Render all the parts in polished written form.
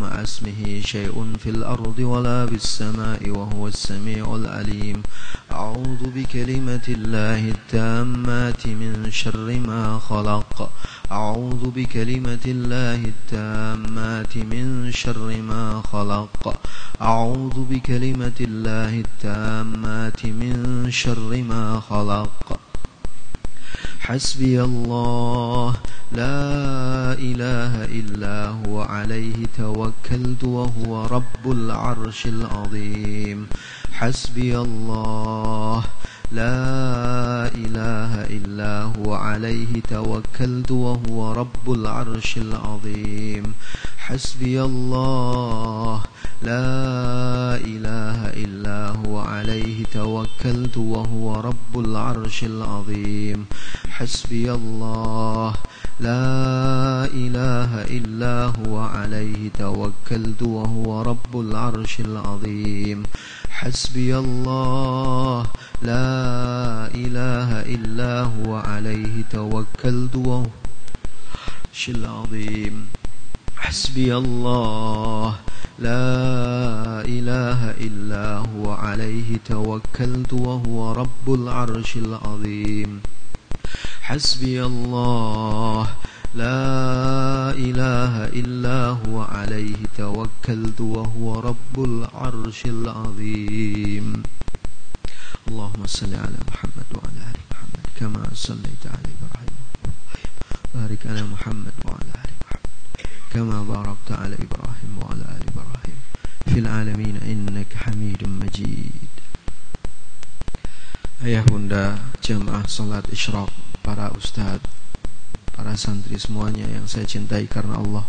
مع اسمه شيء في الأرض ولا في السماء وهو السميع العليم. أعوذ بكلمة الله التامات من شر ما خلق. أعوذ بكلمة الله التامات من شر ما خلق. أعوذ بكلمة الله التامات من شر ما خلق. حسبي الله لا إله إلا هو عليه توكلت وهو رب العرش العظيم. حسبي الله لا إله إلا هو عليه توكلت وهو رب العرش العظيم. حسبي الله لا إله إلا هو عليه توكلت وهو رب العرش العظيم. حسبي الله لا إله إلا هو عليه توكلت وهو رب العرش العظيم. حسبي الله لا إله إلا هو عليه توكلت وهو العرش العظيم. حسبي الله لا إله إلا هو عليه توكلت وهو رب العرش العظيم. حسبي الله لا إله إلا هو عليه توكلت وهو رب العرش العظيم. اللهم صل على محمد وعلى آل محمد كما صليت على إبراهيم وبارك على محمد وعلى آل محمد كما باركت على إبراهيم وعلى آل إبراهيم في العالمين إنك حميد مجيد. Ayah bunda jamaah salat isyraq, para ustadz, para santri semuanya yang saya cintai karena Allah,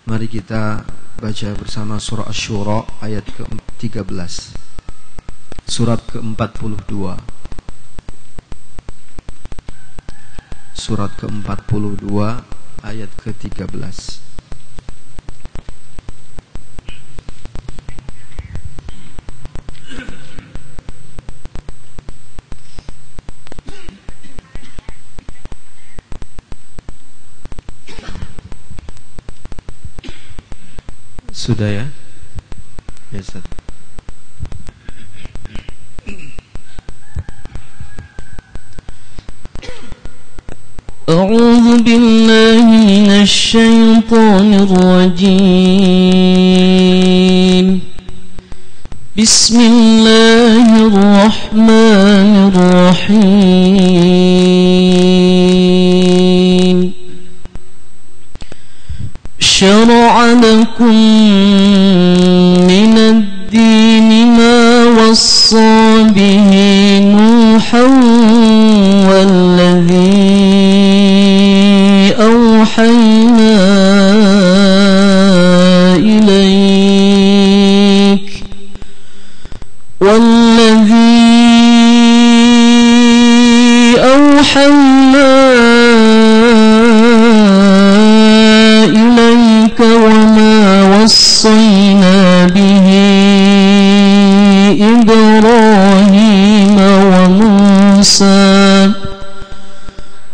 mari kita baca bersama surah Asy-Syura ayat ke-13, surat ke-42, surat ke-42 ayat ke-13. Sudah ya? Ya Ustaz. أعوذ بالله من الشيطان الرجيم. بسم الله الرحمن الرحيم. شرع لكم من الدين ما وصى به نوحا والذي أوحينا إليك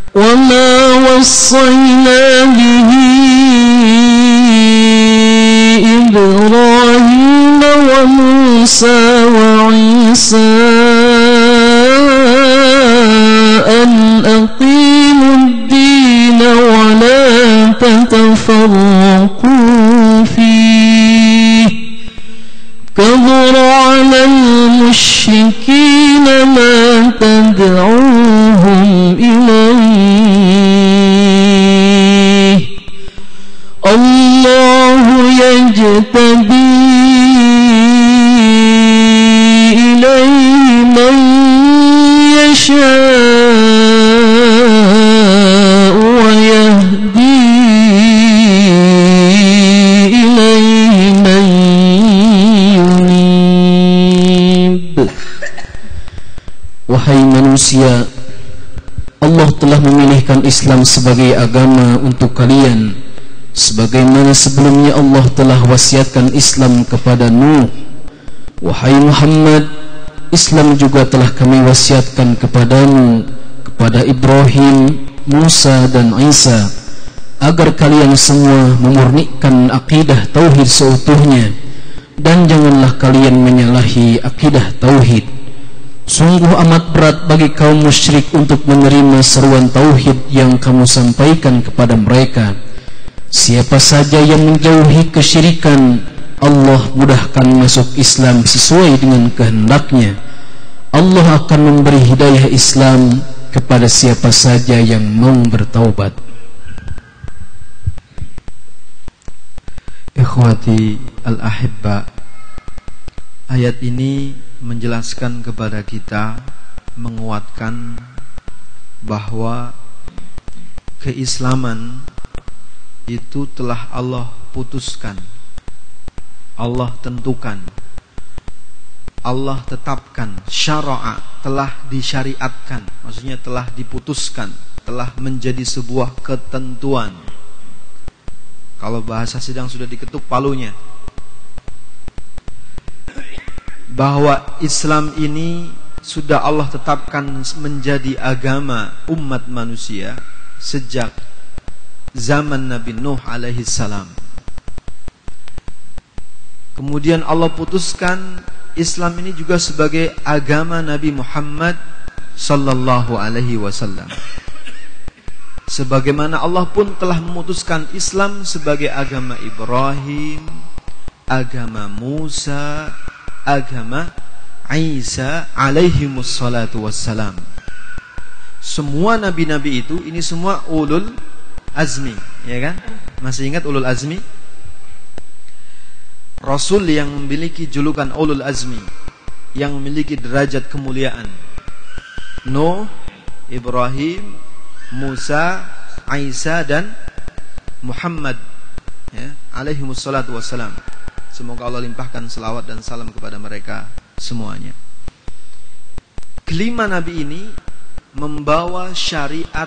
وما وصينا به إبراهيم وموسى وعيسى أن أقيموا الدين ولا تتفرقوا فيه كبر على المشركين ما تدعوهم إليه الله يجتبي إليه من يشاء ويهدي إليه من ينيب. Wahai manusia, Allah telah memilihkan Islam sebagai agama untuk kalian, sebagaimana sebelumnya Allah telah wasiatkan Islam kepada Nuh. Wahai Muhammad, Islam juga telah kami wasiatkan kepadamu, kepada Ibrahim, Musa dan Isa, agar kalian semua memurnikan akidah tauhid seutuhnya, dan janganlah kalian menyalahi akidah tauhid. Sungguh amat berat bagi kaum musyrik untuk menerima seruan tauhid yang kamu sampaikan kepada mereka. Siapa saja yang menjauhi kesyirikan, Allah mudahkan masuk Islam sesuai dengan kehendaknya. Allah akan memberi hidayah Islam kepada siapa saja yang mau bertaubat. Ikhwati al-ahibba, ayat ini menjelaskan kepada kita, menguatkan bahwa keislaman itu telah Allah putuskan, Allah tentukan, Allah tetapkan, syara'a, telah disyariatkan, maksudnya telah diputuskan, telah menjadi sebuah ketentuan. Kalau bahasa sidang sudah diketuk palunya, bahwa Islam ini sudah Allah tetapkan menjadi agama umat manusia sejak zaman Nabi Nuh alaihi salam. Kemudian Allah putuskan Islam ini juga sebagai agama Nabi Muhammad sallallahu alaihi wasallam. Sebagaimana Allah pun telah memutuskan Islam sebagai agama Ibrahim, agama Musa, agama Isa alaihimus salatu wassalam. Semua nabi-nabi itu, ini semua ulul azmi, ya kan? Masih ingat ulul azmi? Rasul yang memiliki julukan ulul azmi, yang memiliki derajat kemuliaan: Nuh, Ibrahim, Musa, Isa, dan Muhammad, ya, alaihimus salatu wassalam. Semoga Allah limpahkan selawat dan salam kepada mereka semuanya. Kelima nabi ini membawa syariat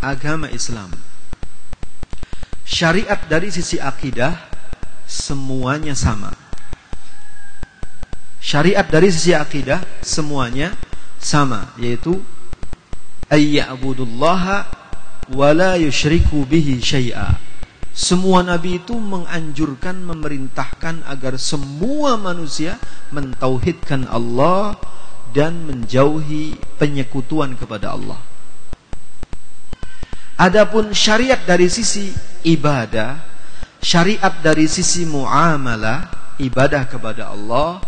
agama Islam. Syariat dari sisi akidah semuanya sama. Syariat dari sisi akidah semuanya sama, yaitu ayya'budullaha wa la yusyriku bihi syai'a. Semua nabi itu menganjurkan, memerintahkan agar semua manusia mentauhidkan Allah dan menjauhi penyekutuan kepada Allah. Adapun syariat dari sisi ibadah, syariat dari sisi muamalah, ibadah kepada Allah,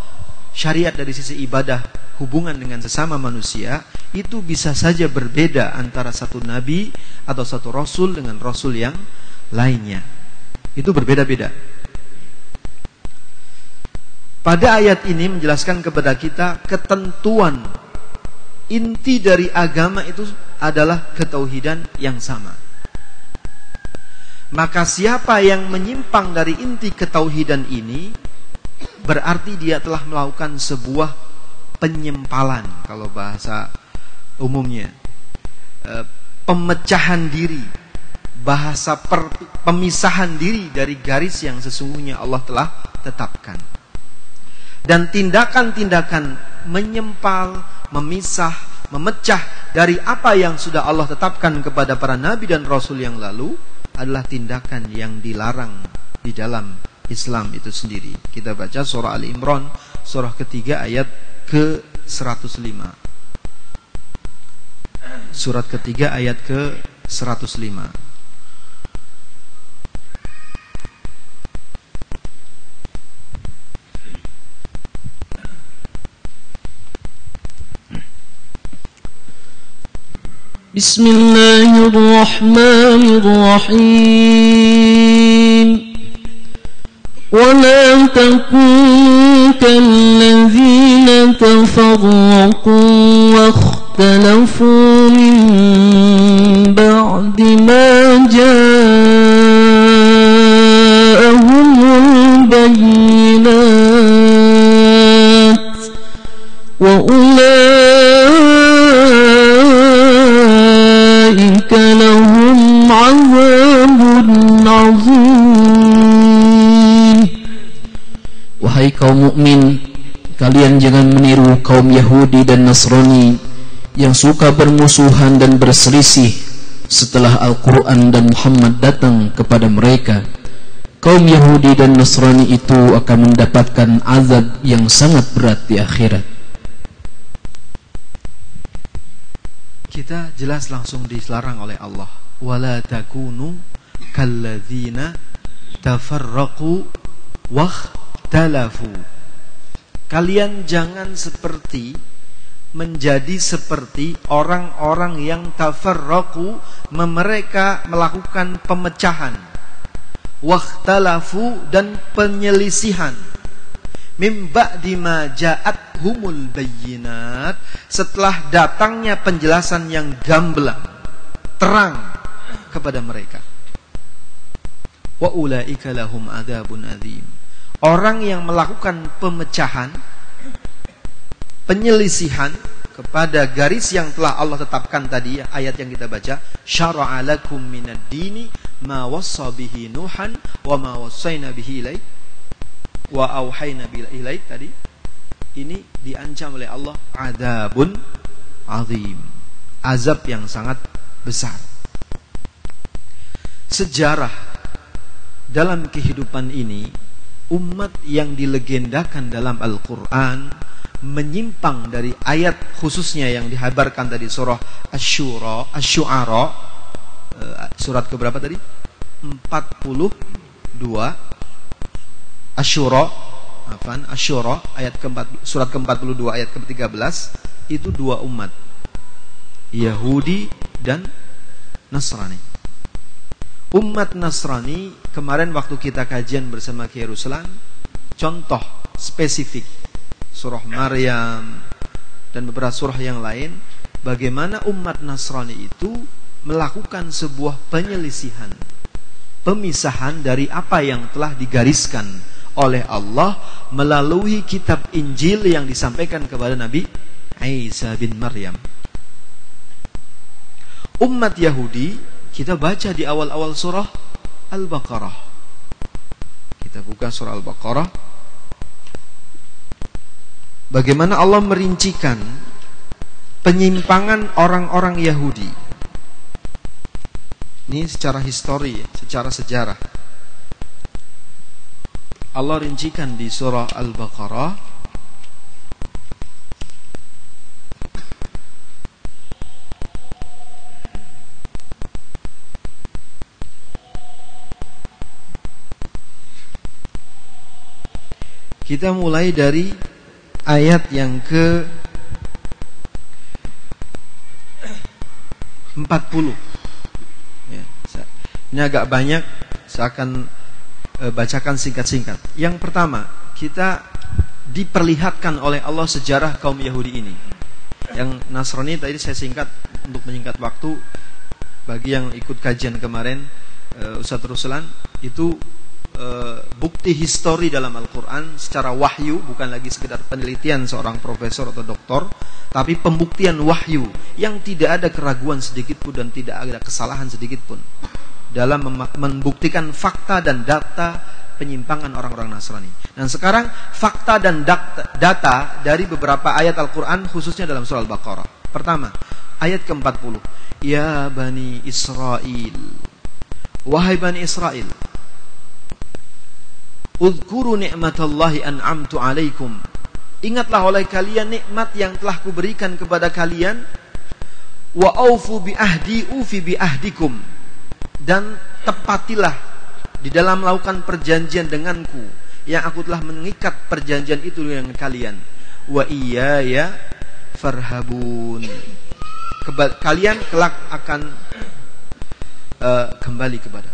syariat dari sisi ibadah hubungan dengan sesama manusia, itu bisa saja berbeda antara satu nabi atau satu rasul dengan rasul yang lainnya. Itu berbeda-beda. Pada ayat ini menjelaskan kepada kita ketentuan inti dari agama itu adalah ketauhidan yang sama. Maka siapa yang menyimpang dari inti ketauhidan ini, berarti dia telah melakukan sebuah penyempalan, kalau bahasa umumnya, pemecahan diri, bahasa pemisahan diri dari garis yang sesungguhnya Allah telah tetapkan. Dan tindakan-tindakan menyempal, memisah, memecah dari apa yang sudah Allah tetapkan kepada para nabi dan rasul yang lalu adalah tindakan yang dilarang di dalam Islam itu sendiri. Kita baca surah Ali Imran, surah ketiga ayat ke-105. Surat ketiga ayat ke-105. Bismillahirrahmanirrahim. ولا تكونوا كالذين تفرقوا واختلفوا من بعد ما جاءهم البينات وأولئك لهم عذاب عظيم. Wahai kaum mukmin, kalian jangan meniru kaum Yahudi dan Nasrani yang suka bermusuhan dan berselisih setelah Al-Quran dan Muhammad datang kepada mereka, kaum Yahudi dan Nasrani itu akan mendapatkan azab yang sangat berat di akhirat. Kita jelas langsung dilarang oleh Allah, wala takunu kalladzina tafarraqu wakhtalafu. Kalian jangan menjadi seperti orang-orang yang tafarraqu, mereka melakukan pemecahan, wakhtalafu, dan penyelisihan, mim ba'di ma ja'athumul bayyinat, setelah datangnya penjelasan yang gamblang, terang kepada mereka. Wa ulaika lahum adzabun adzim. Orang yang melakukan pemecahan, penyelisihan kepada garis yang telah Allah tetapkan tadi, ayat yang kita baca, syara'a lakum minad dini ma wassa bihi nuhan wa ma wassayna bihi ilaik wa auhayna bihi ilaik, tadi ini diancam oleh Allah adzabun azim, azab yang sangat besar. Sejarah dalam kehidupan ini, umat yang dilegendakan dalam Al-Quran menyimpang dari ayat khususnya yang dihabarkan tadi, surah Asy-Syu'ara, surat keberapa tadi? 42. Asy-Syu'ara ayat surat ke-42 ayat ke-13, itu dua umat, Yahudi dan Nasrani. Umat Nasrani kemarin waktu kita kajian bersama Kiai Ruslan, contoh spesifik surah Maryam dan beberapa surah yang lain, bagaimana umat Nasrani itu melakukan sebuah penyelisihan, pemisahan dari apa yang telah digariskan oleh Allah melalui kitab Injil yang disampaikan kepada Nabi Isa bin Maryam. Umat Yahudi, kita baca di awal-awal surah Al-Baqarah. Kita buka surah Al-Baqarah. Bagaimana Allah merincikan penyimpangan orang-orang Yahudi. Ini secara histori, secara sejarah. Allah rincikan di surah Al-Baqarah. Kita mulai dari ayat yang ke 40. Ya, ini agak banyak, saya akan bacakan singkat-singkat. Yang pertama, kita diperlihatkan oleh Allah sejarah kaum Yahudi ini. Yang Nasrani tadi saya singkat untuk menyingkat waktu. Bagi yang ikut kajian kemarin, Ustaz Ruslan, itu bukti histori dalam Al-Quran secara wahyu, bukan lagi sekedar penelitian seorang profesor atau doktor, tapi pembuktian wahyu yang tidak ada keraguan sedikit pun dan tidak ada kesalahan sedikit pun dalam membuktikan fakta dan data penyimpangan orang-orang Nasrani. Dan sekarang fakta dan data dari beberapa ayat Al-Quran khususnya dalam surah Al-Baqarah. Pertama, ayat ke-40, ya Bani Israel, wahai Bani Israel, Udhkuru ni'matallahi an'amtu alaikum. Ingatlah oleh kalian nikmat yang telah kuberikan kepada kalian. Wa aufu bi ahdi ufi bi ahdikum. Dan tepatilah di dalam melakukan perjanjian denganku, yang aku telah mengikat perjanjian itu dengan kalian. Wa iyaya farhabun. Kalian kelak akan kembali kepada.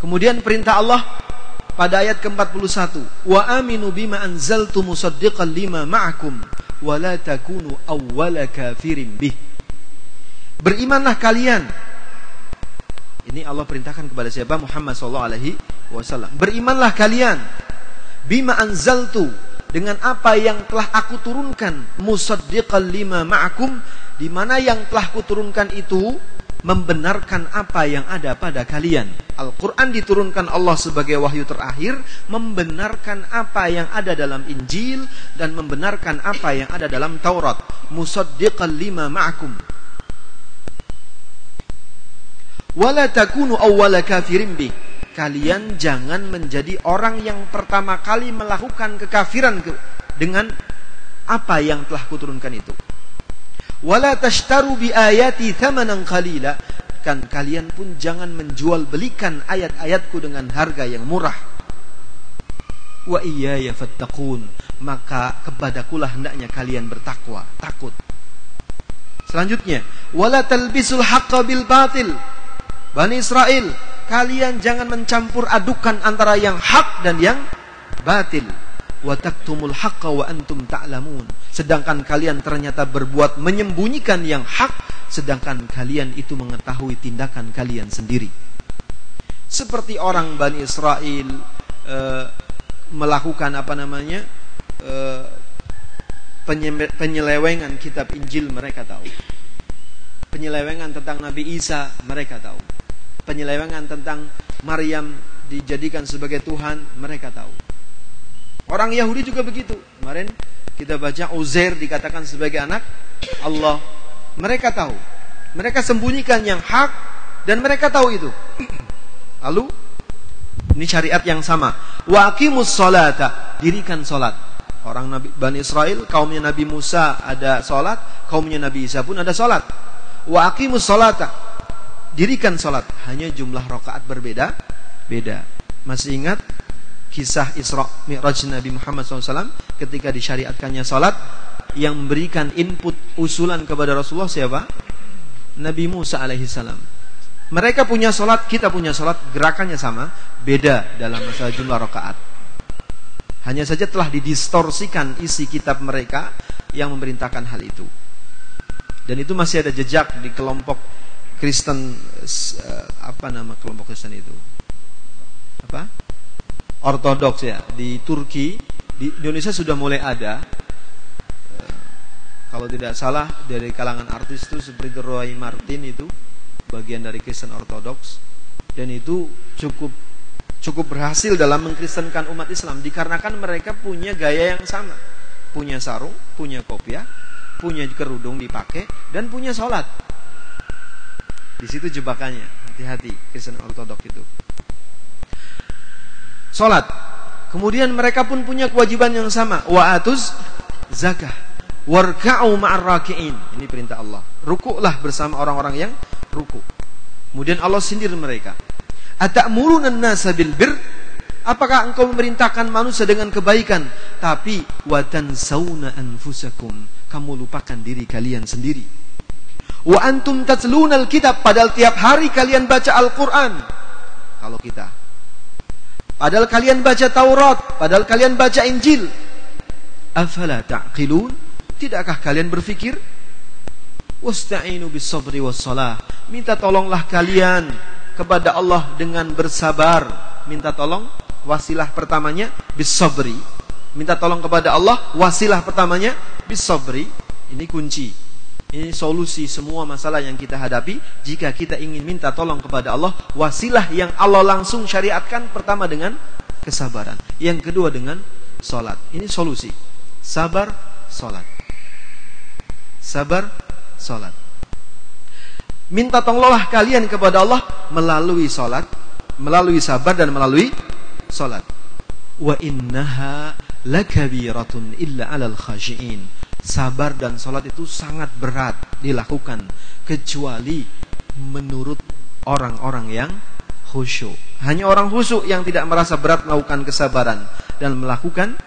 Kemudian perintah Allah pada ayat ke-41, wa aminu bima anzaltu musaddiqan lima ma'akum wa la takunu awwala kafirin bih. Berimanlah kalian. Ini Allah perintahkan kepada siapa? Muhammad SAW. Berimanlah kalian bima anzaltu, dengan apa yang telah aku turunkan, musaddiqan lima ma'akum, di mana yang telah kuturunkan itu membenarkan apa yang ada pada kalian. Al-Quran diturunkan Allah sebagai wahyu terakhir, membenarkan apa yang ada dalam Injil dan membenarkan apa yang ada dalam Taurat. Musaddiqan lima ma'akum. Wala takunu awwala kafirin bih. Kalian jangan menjadi orang yang pertama kali melakukan kekafiran dengan apa yang telah kuturunkan itu. Wala tashtaru bi ayati thamanan qalila. Kan kalian pun jangan menjual belikan ayat-ayatku dengan harga yang murah. Wa iyaya fattaqun. Maka kepadakulah hendaknya kalian bertakwa, takut. Selanjutnya, wala talbisul haqqa bil batil. Bani Israel, kalian jangan mencampur adukan antara yang hak dan yang batil. Wa taktumul haqqa wa antum ta'lamun. Sedangkan kalian ternyata berbuat menyembunyikan yang hak, sedangkan kalian itu mengetahui tindakan kalian sendiri. Seperti orang Bani Israel melakukan penyelewengan kitab Injil, mereka tahu. Penyelewengan tentang Nabi Isa, mereka tahu. Penyelewengan tentang Maryam dijadikan sebagai Tuhan, mereka tahu. Orang Yahudi juga begitu. Kemarin kita baca Uzair dikatakan sebagai anak Allah. Mereka tahu. Mereka sembunyikan yang hak dan mereka tahu itu. Lalu ini syariat yang sama. Wa aqimus sholata, dirikan salat. Orang Bani Israel, kaumnya Nabi Musa ada salat, kaumnya Nabi Isa pun ada salat. Wa aqimus sholata, dirikan salat. Hanya jumlah rakaat berbeda. Masih ingat kisah Isra Mi'raj Nabi Muhammad SAW ketika disyariatkannya salat? Yang memberikan input usulan kepada Rasulullah siapa? Nabi Musa alaihissalam. Mereka punya salat, kita punya salat, gerakannya sama, beda dalam masalah jumlah rakaat. Hanya saja telah didistorsikan isi kitab mereka yang memerintahkan hal itu. Dan itu masih ada jejak di kelompok Kristen, apa nama kelompok Kristen itu? Apa? Ortodoks ya, di Turki. Di Indonesia sudah mulai ada. Kalau tidak salah dari kalangan artis itu seperti Roy Martin, itu bagian dari Kristen Ortodoks, dan itu cukup berhasil dalam mengkristenkan umat Islam dikarenakan mereka punya gaya yang sama, punya sarung, punya kopiah, punya kerudung dipakai, dan punya sholat. Di situ jebakannya, hati-hati Kristen Ortodoks itu. Sholat. Kemudian mereka pun punya kewajiban yang sama. Wa atuz zakah. Warka'u ma'ar raki'in. Ini perintah Allah. Rukuklah bersama orang-orang yang rukuk. Kemudian Allah sindir mereka. Ata'muruna an-nasa bil bir? Apakah engkau memerintahkan manusia dengan kebaikan, tapi wa tansawna anfusakum, kamu lupakan diri kalian sendiri. Wa antum tatluna al-kitab, padahal tiap hari kalian baca Al-Qur'an. Kalau kita, padahal kalian baca Taurat, padahal kalian baca Injil. Afala ta'qilun? Tidakkah kalian berfikir? Wasta'inu bis-sabri was-shalah. Minta tolonglah kalian kepada Allah dengan bersabar. Minta tolong, wasilah pertamanya bis-sabri. Minta tolong kepada Allah, wasilah pertamanya bis-sabri. Ini kunci. Ini solusi semua masalah yang kita hadapi. Jika kita ingin minta tolong kepada Allah, wasilah yang Allah langsung syariatkan, pertama dengan kesabaran, yang kedua dengan salat. Ini solusi. Sabar, salat. Sabar, salat. Minta tolonglah kalian kepada Allah melalui salat, melalui sabar, dan melalui salat. Wa innaha lakabiratun illa 'alal khashiin. Sabar dan salat itu sangat berat dilakukan kecuali menurut orang-orang yang khusyuk. Hanya orang khusyuk yang tidak merasa berat melakukan kesabaran dan melakukan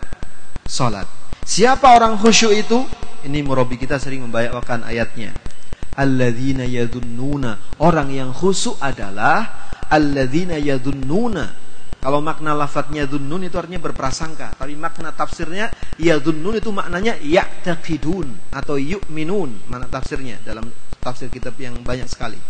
salat. Siapa orang khusyuk itu? Ini murabi kita sering membacakan ayatnya. Alladzina yadhunnuna. Orang yang khusyuk adalah alladzina yadhunnuna. Kalau makna lafadznya dhunnun itu artinya berprasangka, tapi makna tafsirnya yadhunnun itu maknanya ya'taqidun atau yu'minun. Mana tafsirnya dalam tafsir kitab yang banyak sekali.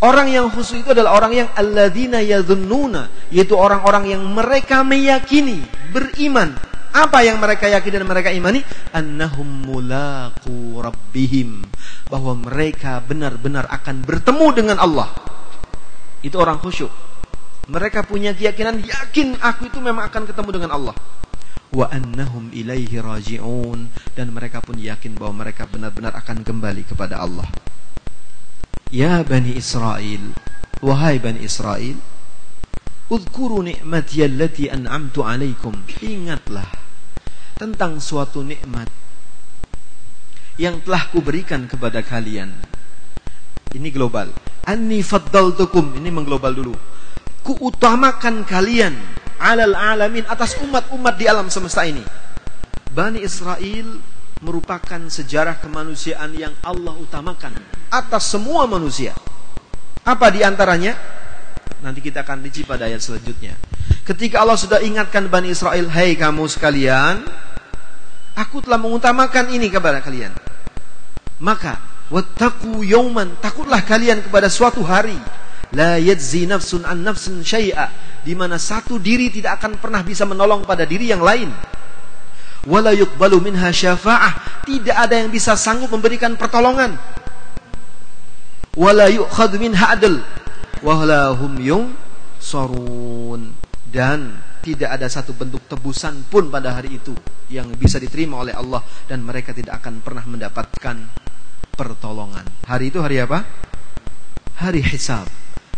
Orang yang khusyuk itu adalah orang yang alladzina yadhunnuna, yaitu orang-orang yang mereka meyakini, beriman. Apa yang mereka yakini dan mereka imani? Annahum mulaqu rabbihim, bahwa mereka benar-benar akan bertemu dengan Allah. Itu orang khusyuk. Mereka punya keyakinan, yakin aku itu memang akan ketemu dengan Allah. Wa annahum ilaihi raji'un, dan mereka pun yakin bahwa mereka benar-benar akan kembali kepada Allah. Ya Bani Israel, wahai Bani Israel, udhkuru ni'mati allati an'amtu alaikum, ingatlah tentang suatu nikmat yang telah kuberikan kepada kalian. Ini global. Anni faddaltukum, ini mengglobal dulu. Kuutamakan kalian alal alamin, atas umat-umat di alam semesta ini. Bani Israel merupakan sejarah kemanusiaan yang Allah utamakan atas semua manusia. Apa di antaranya? Nanti kita akan rinci pada ayat selanjutnya. Ketika Allah sudah ingatkan Bani Israel, "Hai kamu sekalian, aku telah mengutamakan ini kepada kalian. Maka wattaqu yawman, takutlah kalian kepada suatu hari, la yajzi nafsun an nafsin syai'a, di mana satu diri tidak akan pernah bisa menolong pada diri yang lain. Wala yuqbalu minha syafa'ah, tidak ada yang bisa sanggup memberikan pertolongan. Wala yu'khadhu minha adl, wa la hum yunsarun, dan tidak ada satu bentuk tebusan pun pada hari itu yang bisa diterima oleh Allah, dan mereka tidak akan pernah mendapatkan pertolongan. Hari itu hari apa? Hari hisab,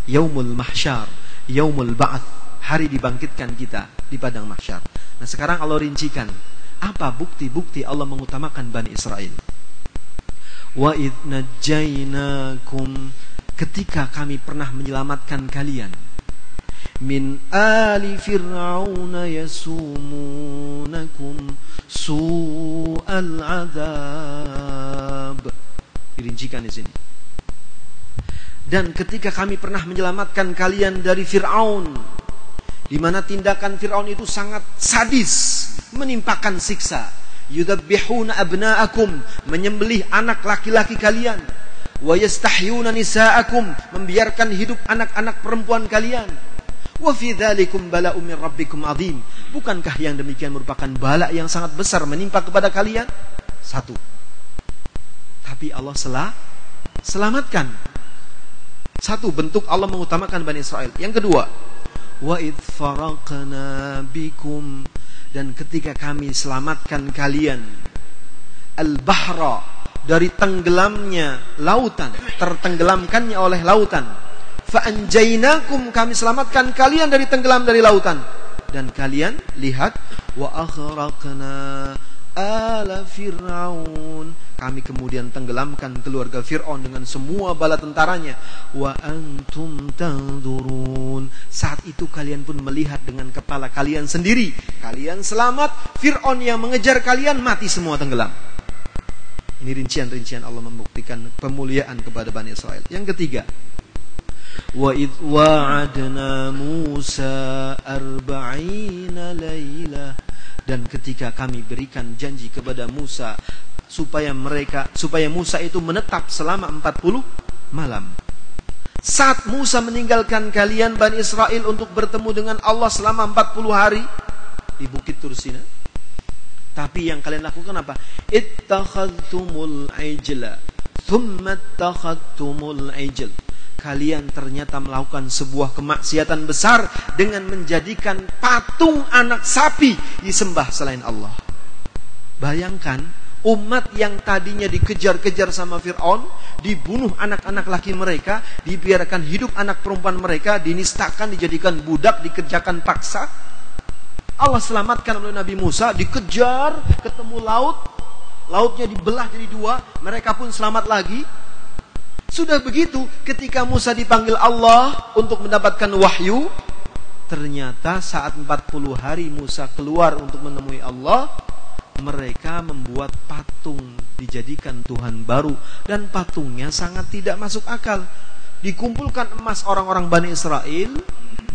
yaumul mahsyar, yaumul ba'ats, hari dibangkitkan kita di padang mahsyar. Nah, sekarang Allah rincikan apa bukti-bukti Allah mengutamakan Bani Israel. Wa idh najjaynakum, ketika kami pernah menyelamatkan kalian, min ali fir'auna yasumunakum su'al adab. Dirincikan di sini. Dan ketika kami pernah menyelamatkan kalian dari Fir'aun, di mana tindakan Fir'aun itu sangat sadis, menimpakan siksa. Yudabbihuna abna'akum, menyembelih anak laki-laki kalian. Wa yastahyuna nisa'akum, membiarkan hidup anak-anak perempuan kalian. Wa fi dzalikum bala'un min rabbikum 'adzim. Bukankah yang demikian merupakan bala yang sangat besar menimpa kepada kalian? Satu. Tapi Allah selamatkan. Satu bentuk Allah mengutamakan Bani Israel. Yang kedua, wa idh faraqna bikum, dan ketika kami selamatkan kalian al-bahra, dari tenggelamnya lautan, tertenggelamkannya oleh lautan. Fa anjaynakum, kami selamatkan kalian dari tenggelam dari lautan. Dan kalian lihat, wa akhraqna ala fir'aun, kami kemudian tenggelamkan keluarga Fir'aun dengan semua bala tentaranya. Wa antum tanzurun, saat itu kalian pun melihat dengan kepala kalian sendiri. Kalian selamat, Fir'aun yang mengejar kalian mati semua, tenggelam. Ini rincian-rincian Allah membuktikan pemuliaan kepada Bani Israel. Yang ketiga, wa idh wa'adna Musa 40 lailah, dan ketika kami berikan janji kepada Musa supaya Musa itu menetap selama 40 malam. Saat Musa meninggalkan kalian Bani Israel untuk bertemu dengan Allah selama 40 hari di Bukit Tursina, tapi yang kalian lakukan apa? Ittakhadtumul ijla thumma ittakhadtumul ijl, kalian ternyata melakukan sebuah kemaksiatan besar dengan menjadikan patung anak sapi disembah selain Allah. Bayangkan, umat yang tadinya dikejar-kejar sama Fir'aun, dibunuh anak-anak laki mereka, dibiarkan hidup anak perempuan mereka, dinistakan, dijadikan budak, dikerjakan paksa. Allah selamatkan oleh Nabi Musa, dikejar, ketemu laut, lautnya dibelah jadi dua, mereka pun selamat lagi. Sudah begitu, ketika Musa dipanggil Allah untuk mendapatkan wahyu, ternyata saat 40 hari Musa keluar untuk menemui Allah, mereka membuat patung, dijadikan Tuhan baru, dan patungnya sangat tidak masuk akal. Dikumpulkan emas orang-orang Bani Israel,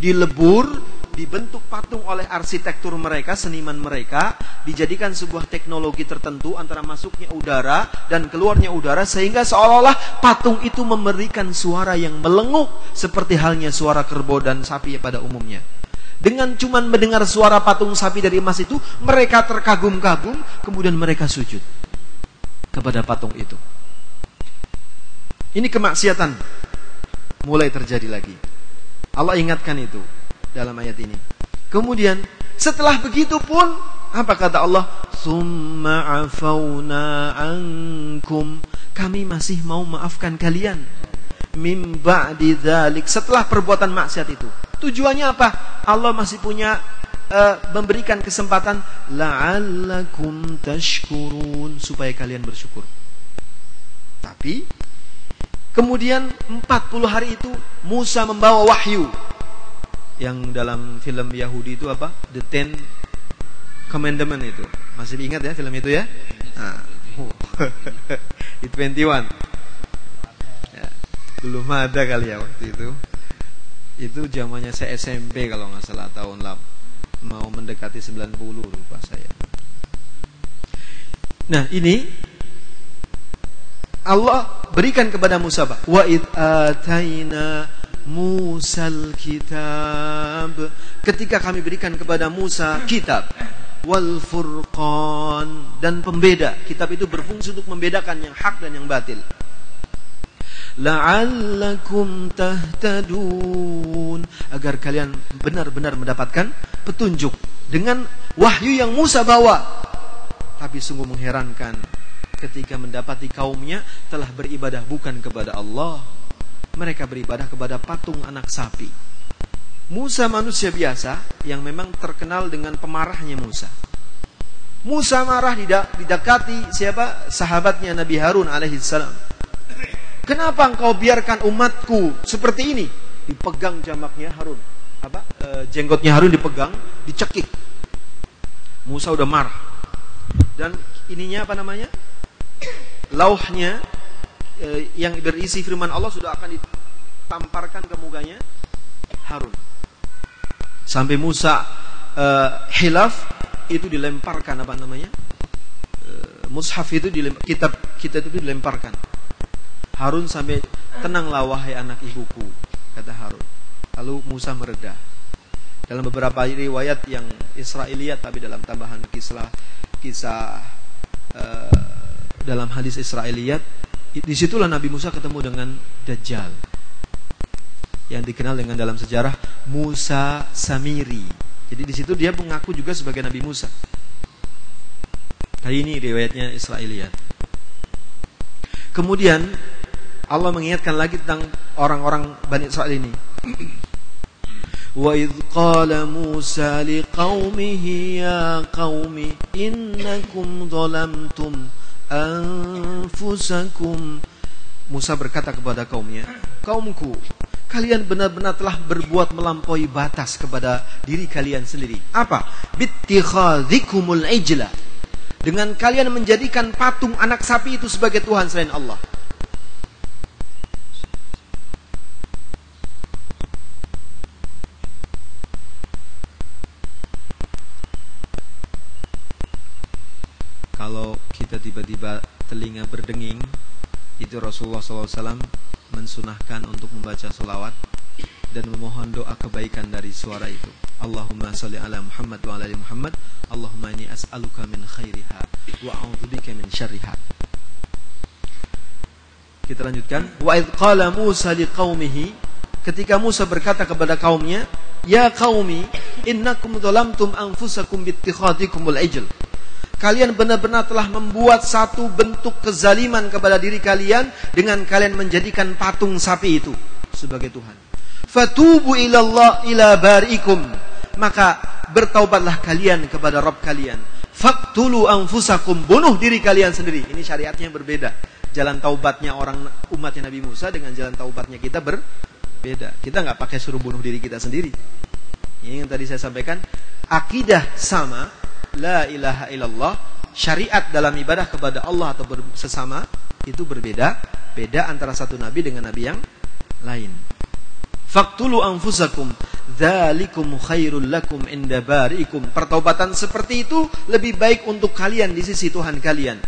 dilebur, dibentuk patung oleh arsitektur mereka, seniman mereka, dijadikan sebuah teknologi tertentu antara masuknya udara dan keluarnya udara, sehingga seolah-olah patung itu memberikan suara yang melenguk seperti halnya suara kerbau dan sapi pada umumnya. Dengan cuman mendengar suara patung sapi dari emas itu, mereka terkagum-kagum, kemudian mereka sujud kepada patung itu. Ini kemaksiatan mulai terjadi lagi. Allah ingatkan itu dalam ayat ini. Kemudian setelah begitu pun, apa kata Allah? Summa afauna ankum, kami masih mau maafkan kalian. Mim ba'di dzalik, setelah perbuatan maksiat itu. Tujuannya apa? Allah masih punya memberikan kesempatan la'allakum tashkurun, supaya kalian bersyukur. Tapi kemudian 40 hari itu Musa membawa wahyu. Yang dalam film Yahudi itu apa? The Ten Commandment itu. Masih ingat ya film itu ya? Di 21 ya, belum ada kali ya waktu itu. Itu zamannya saya SMP kalau nggak salah, tahun mau mendekati 90 lupa saya. Nah ini Allah berikan kepada Musa, wa id ataina Musal kitab, ketika kami berikan kepada Musa kitab, wal furqan, dan pembeda. Kitab itu berfungsi untuk membedakan yang hak dan yang batil. La'allakum tahtadun, agar kalian benar-benar mendapatkan petunjuk dengan wahyu yang Musa bawa. Tapi sungguh mengherankan ketika mendapati kaumnya telah beribadah bukan kepada Allah, mereka beribadah kepada patung anak sapi. Musa manusia biasa yang memang terkenal dengan pemarahnya Musa. Musa marah didekati siapa? Sahabatnya Nabi Harun alaihissalam. Kenapa engkau biarkan umatku seperti ini? Dipegang jamaknya Harun. Jenggotnya Harun dipegang, dicekik. Musa udah marah. Dan ininya apa namanya? Lauhnya yang berisi firman Allah sudah akan ditamparkan ke mukanya Harun. Sampai Musa hilaf itu dilemparkan apa namanya? Mushaf itu kitab kita itu dilemparkan. Harun sampai, tenanglah wahai anak ibuku, kata Harun. Lalu Musa mereda. Dalam beberapa riwayat yang Israiliyat, tapi dalam tambahan kisah dalam hadis Israiliyat, disitulah Nabi Musa ketemu dengan Dajjal, yang dikenal dengan dalam sejarah Musa Samiri. Jadi di situ dia mengaku juga sebagai Nabi Musa. Hari ini riwayatnya Israiliyat. Kemudian Allah mengingatkan lagi tentang orang-orang Bani Israil ini. Wa idh qala Musa liqaumihi ya qaumi innakum zalamtum anfusakum. Musa berkata kepada kaumnya, kaumku, kalian benar-benar telah berbuat melampaui batas kepada diri kalian sendiri. Apa? Bittikhadhikumul ijla, dengan kalian menjadikan patung anak sapi itu sebagai Tuhan selain Allah. Kalau kita tiba-tiba telinga berdenging, itu Rasulullah SAW mensunahkan untuk membaca selawat dan memohon doa kebaikan dari suara itu. Allahumma salli ala Muhammad wa ala ali Muhammad. Allahumma inni as'aluka min khairiha wa a'udzubika min syarriha. Kita lanjutkan. Wa idh qala Musa liqaumihi, ketika Musa berkata kepada kaumnya, ya qaumi innakum zalamtum anfusakum bittikhadikumul ijl. Kalian benar-benar telah membuat satu bentuk kezaliman kepada diri kalian dengan kalian menjadikan patung sapi itu sebagai Tuhan. Fatubu ilallah ila barikum, maka bertaubatlah kalian kepada Rabb kalian. Faqtulu anfusakum, bunuh diri kalian sendiri. Ini syariatnya berbeda. Jalan taubatnya orang umatnya Nabi Musa dengan jalan taubatnya kita berbeda. Kita nggak pakai suruh bunuh diri kita sendiri. Ini yang tadi saya sampaikan, akidah sama. La ilaha illallah, syariat dalam ibadah kepada Allah atau sesama itu berbeda, beda antara satu nabi dengan nabi yang lain. Faqtulu anfusakum dzalikum khairul lakum inda bariikum. Pertaubatan seperti itu lebih baik untuk kalian di sisi Tuhan kalian.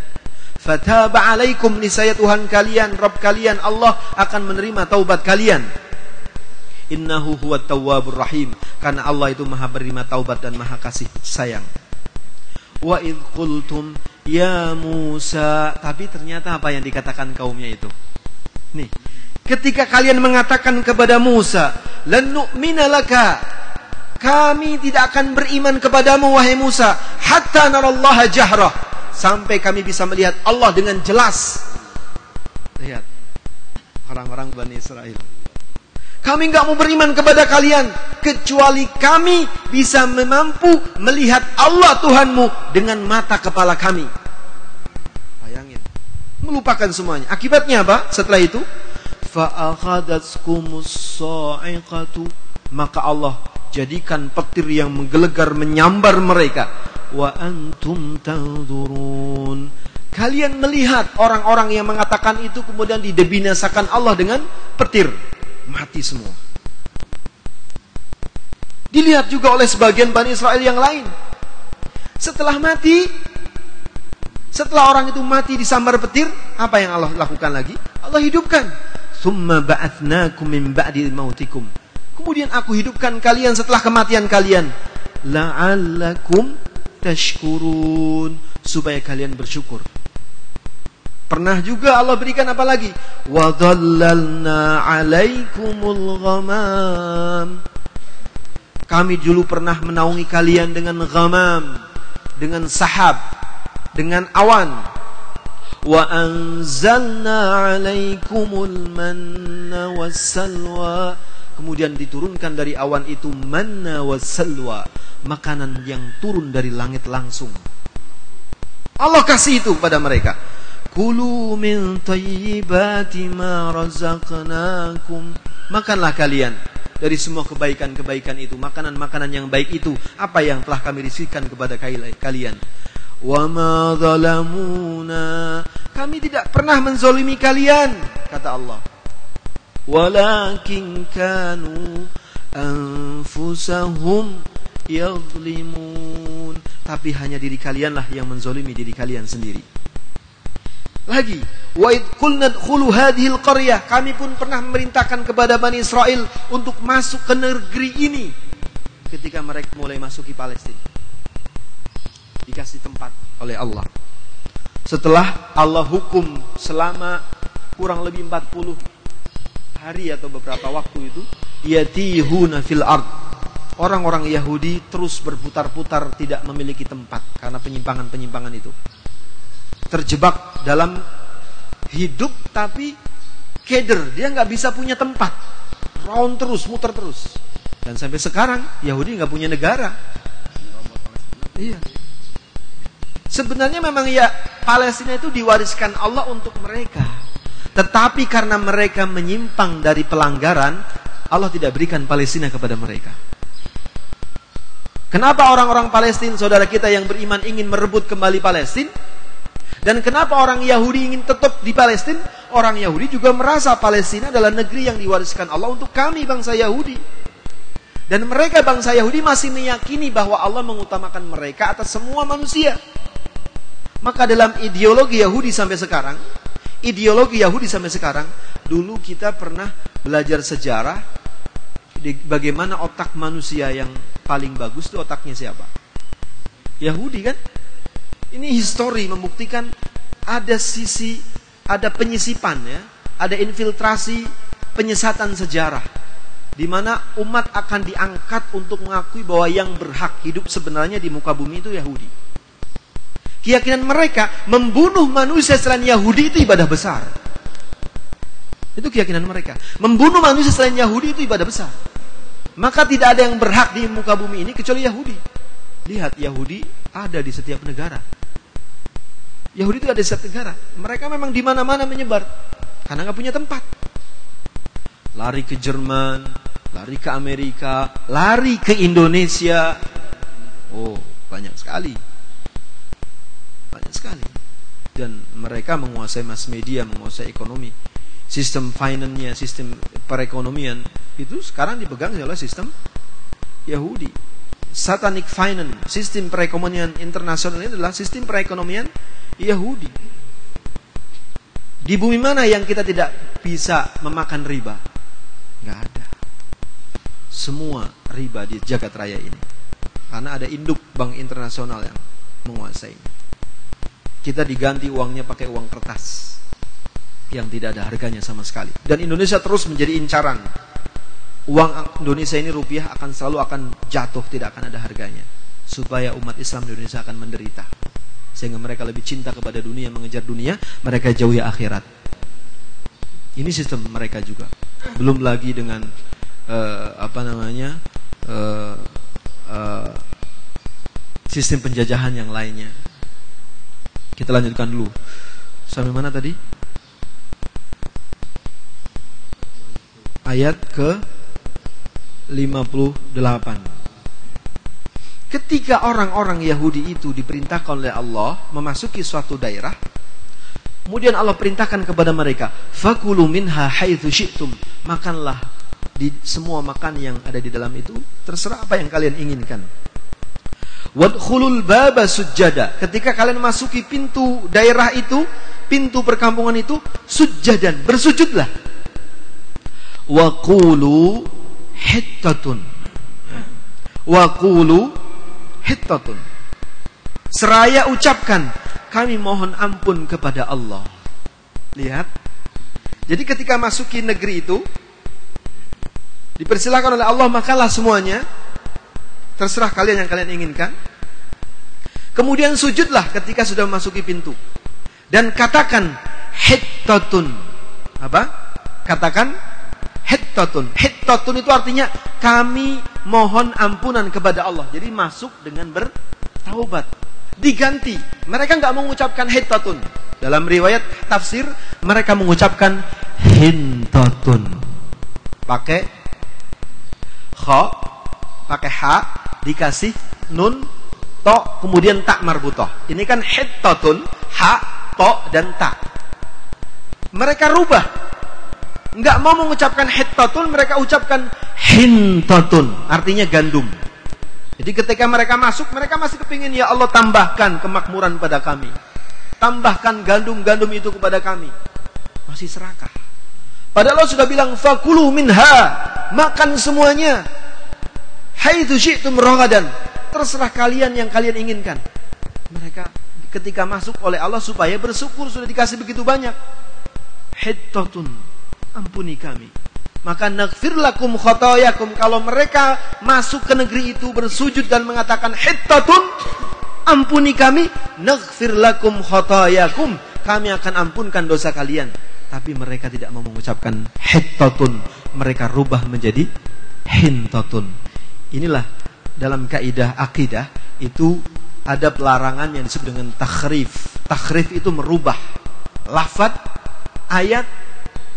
Fataba alaikum, niscaya Tuhan kalian, Rabb kalian Allah akan menerima taubat kalian. Innahu huwat tawwabur rahim, karena Allah itu Maha menerima taubat dan Maha kasih sayang. Wa idh qultum ya Musa, tapi ternyata apa yang dikatakan kaumnya itu? Nih, ketika kalian mengatakan kepada Musa, lan nu'mina laka, kami tidak akan beriman kepadamu wahai Musa, hatta narallaha jahrah, sampai kami bisa melihat Allah dengan jelas. Lihat, orang-orang Bani Israel. Kami nggak mau beriman kepada kalian kecuali kami bisa mampu melihat Allah Tuhanmu dengan mata kepala kami. Bayangin, melupakan semuanya. Akibatnya apa? Setelah itu, fa'akhadatkumus sa'iqatu, maka Allah jadikan petir yang menggelegar menyambar mereka. Wa antum tanzurun, kalian melihat orang-orang yang mengatakan itu kemudian dibinasakan Allah dengan petir, mati semua. Dilihat juga oleh sebagian Bani Israel yang lain. Setelah mati, setelah orang itu mati disambar petir, apa yang Allah lakukan lagi? Allah hidupkan. Tsumma ba'atsnakum min ba'di mautikum, kemudian aku hidupkan kalian setelah kematian kalian. La'allakum tashkurun, supaya kalian bersyukur. Pernah juga Allah berikan apa lagi? Wa dhallalna 'alaikumul ghamam, kami dulu pernah menaungi kalian dengan ghamam, dengan sahab, dengan awan. Wa anzalna 'alaikumul manna wassalwa, kemudian diturunkan dari awan itu manna wassalwa, makanan yang turun dari langit langsung. Allah kasih itu kepada mereka. Kulu min thayyibati ma razaqnakum, makanlah kalian dari semua kebaikan-kebaikan itu, makanan-makanan yang baik itu, apa yang telah kami rizkikan kepada kalian. Wa ma zalamuna, kami tidak pernah menzalimi kalian, kata Allah. Walakin kanu anfusahum yadhlimun, tapi hanya diri kalianlah yang menzalimi diri kalian sendiri. Lagi, wa id qulna dkhulu hadhil qaryah, kami pun pernah memerintahkan kepada Bani Israel untuk masuk ke negeri ini ketika mereka mulai masuki Palestina. Dikasih tempat oleh Allah. Setelah Allah hukum selama kurang lebih 40 hari atau beberapa waktu itu, yatihuna fil ard, orang-orang Yahudi terus berputar-putar tidak memiliki tempat karena penyimpangan-penyimpangan itu. Terjebak dalam hidup tapi keder, dia nggak bisa punya tempat, round terus, muter terus. Dan sampai sekarang Yahudi nggak punya negara. Iya. Sebenarnya memang ya Palestina itu diwariskan Allah untuk mereka, tetapi karena mereka menyimpang dari pelanggaran, Allah tidak berikan Palestina kepada mereka. Kenapa orang-orang Palestina, saudara kita yang beriman, ingin merebut kembali Palestina? Dan kenapa orang Yahudi ingin tetap di Palestina? Orang Yahudi juga merasa Palestina adalah negeri yang diwariskan Allah untuk kami, bangsa Yahudi. Dan mereka, bangsa Yahudi, masih meyakini bahwa Allah mengutamakan mereka atas semua manusia. Maka dalam ideologi Yahudi sampai sekarang, dulu kita pernah belajar sejarah bagaimana otak manusia yang paling bagus itu otaknya siapa? Yahudi kan? Ini histori membuktikan ada penyisipan ya, ada infiltrasi penyesatan sejarah, di mana umat akan diangkat untuk mengakui bahwa yang berhak hidup sebenarnya di muka bumi itu Yahudi. Keyakinan mereka membunuh manusia selain Yahudi itu ibadah besar. Itu keyakinan mereka. Membunuh manusia selain Yahudi itu ibadah besar. Maka tidak ada yang berhak di muka bumi ini kecuali Yahudi. Lihat, Yahudi ada di setiap negara. Yahudi itu ada di setiap negara. Mereka memang di mana-mana menyebar karena nggak punya tempat. Lari ke Jerman, lari ke Amerika, lari ke Indonesia. Oh, banyak sekali. Banyak sekali. Dan mereka menguasai mass media, menguasai ekonomi. Sistem finance-nya, sistem perekonomian itu sekarang dipegang oleh sistem Yahudi. Satanic finance, sistem perekonomian internasional ini adalah sistem perekonomian Yahudi. Di bumi mana yang kita tidak bisa memakan riba? Nggak ada. Semua riba di jagat raya ini. Karena ada induk bank internasional yang menguasainya. Kita diganti uangnya pakai uang kertas yang tidak ada harganya sama sekali. Dan Indonesia terus menjadi incaran. Uang Indonesia ini, rupiah, selalu akan jatuh, tidak akan ada harganya. Supaya umat Islam di Indonesia akan menderita. Sehingga mereka lebih cinta kepada dunia, mengejar dunia, mereka jauhi akhirat. Ini sistem mereka juga. Belum lagi dengan sistem penjajahan yang lainnya. Kita lanjutkan dulu. Sampai mana tadi? Ayat ke 58. Ketika orang-orang Yahudi itu diperintahkan oleh Allah memasuki suatu daerah, kemudian Allah perintahkan kepada mereka, fakulu minha haitsu syi'tum, makanlah di semua makan yang ada di dalam itu, terserah apa yang kalian inginkan. Wadkhulul baba sujjada, ketika kalian masuki pintu daerah itu, pintu perkampungan itu, sujjadan, bersujudlah. Wa qulu hittatun. Wa qulu hittatun. Seraya ucapkan, kami mohon ampun kepada Allah. Lihat. Jadi ketika masuki negeri itu, dipersilakan oleh Allah, makanlah semuanya, terserah kalian yang kalian inginkan. Kemudian sujudlah ketika sudah memasuki pintu. Dan katakan hittatun. Apa? Katakan hittatun. Hittatun itu artinya kami mohon ampunan kepada Allah. Jadi masuk dengan bertaubat. Diganti. Mereka enggak mengucapkan hittatun. Dalam riwayat tafsir mereka mengucapkan hintatun. Pakai kha, pakai ha, dikasih nun, to, kemudian tak marbutah. Ini kan hittatun, ha, to dan ta. Mereka rubah. Enggak mau mengucapkan hittatun, mereka ucapkan hintatun, artinya gandum. Jadi ketika mereka masuk, mereka masih kepingin, ya Allah tambahkan kemakmuran pada kami. Tambahkan gandum-gandum itu kepada kami. Masih serakah. Padahal Allah sudah bilang, fakulu minha, makan semuanya. Haitsu syi'tum ragadan, terserah kalian yang kalian inginkan. Mereka ketika masuk oleh Allah supaya bersyukur sudah dikasih begitu banyak. Hittatun, ampuni kami. Maka naghfir lakum khotoyakum, kalau mereka masuk ke negeri itu bersujud dan mengatakan hittatun, ampuni kami, naghfir lakum khotoyakum, kami akan ampunkan dosa kalian. Tapi mereka tidak mau mengucapkan hittatun, mereka rubah menjadi hintatun. Inilah dalam kaidah akidah itu ada pelarangan yang disebut dengan takhrif. Takhrif itu merubah lafaz ayat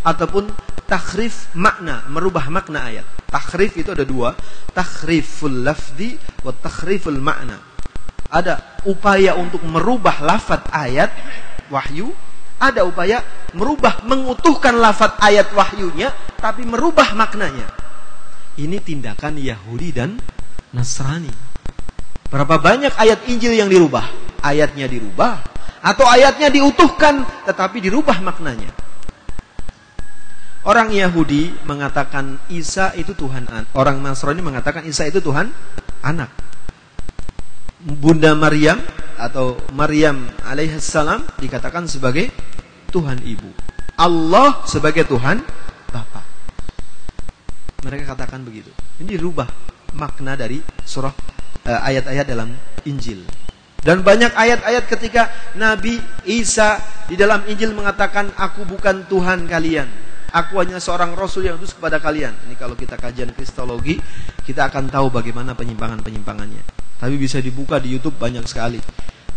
ataupun takhrif makna, merubah makna ayat. Takhrif itu ada dua, takhriful lafzi wa takhriful makna. Ada upaya untuk merubah lafaz ayat wahyu, ada upaya merubah, mengutuhkan lafaz ayat wahyunya tapi merubah maknanya. Ini tindakan Yahudi dan Nasrani. Berapa banyak ayat Injil yang dirubah? Ayatnya dirubah atau ayatnya diutuhkan tetapi dirubah maknanya. Orang Yahudi mengatakan Isa itu Tuhan, orang Nasrani mengatakan Isa itu Tuhan anak. Bunda Maryam atau Maryam alaihissalam dikatakan sebagai Tuhan ibu. Allah sebagai Tuhan bapa. Mereka katakan begitu. Ini dirubah makna dari surah ayat-ayat dalam Injil. Dan banyak ayat-ayat ketika Nabi Isa di dalam Injil mengatakan, aku bukan Tuhan kalian, aku hanya seorang rasul yang utus kepada kalian. Ini kalau kita kajian kristologi, kita akan tahu bagaimana penyimpangan-penyimpangannya. Tapi bisa dibuka di YouTube banyak sekali.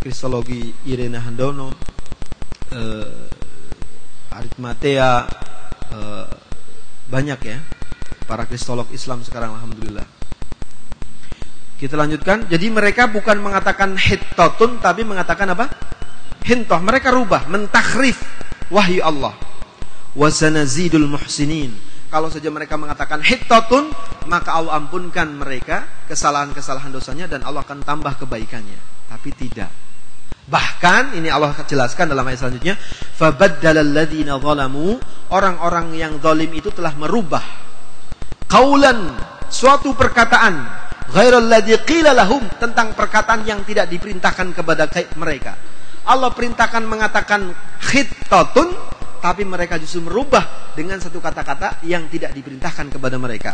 Kristologi Irene Handono, Aritmatea, banyak ya. Para kristolog Islam sekarang, alhamdulillah. Kita lanjutkan. Jadi mereka bukan mengatakan hittatun, tapi mengatakan apa? Hintoh. Mereka rubah, mentakhrif wahyu Allah. Wasanazidul muhsinin. Kalau saja mereka mengatakan hittatun, maka Allah ampunkan mereka kesalahan-kesalahan dosanya dan Allah akan tambah kebaikannya. Tapi tidak. Bahkan ini Allah jelaskan dalam ayat selanjutnya, fabaddalal ladzina zalamu, orang-orang yang zalim itu telah merubah qaulan, suatu perkataan, ghairal ladzi qila lahum, tentang perkataan yang tidak diperintahkan kepada mereka. Allah perintahkan mengatakan hittatun, tapi mereka justru merubah dengan satu kata-kata yang tidak diperintahkan kepada mereka.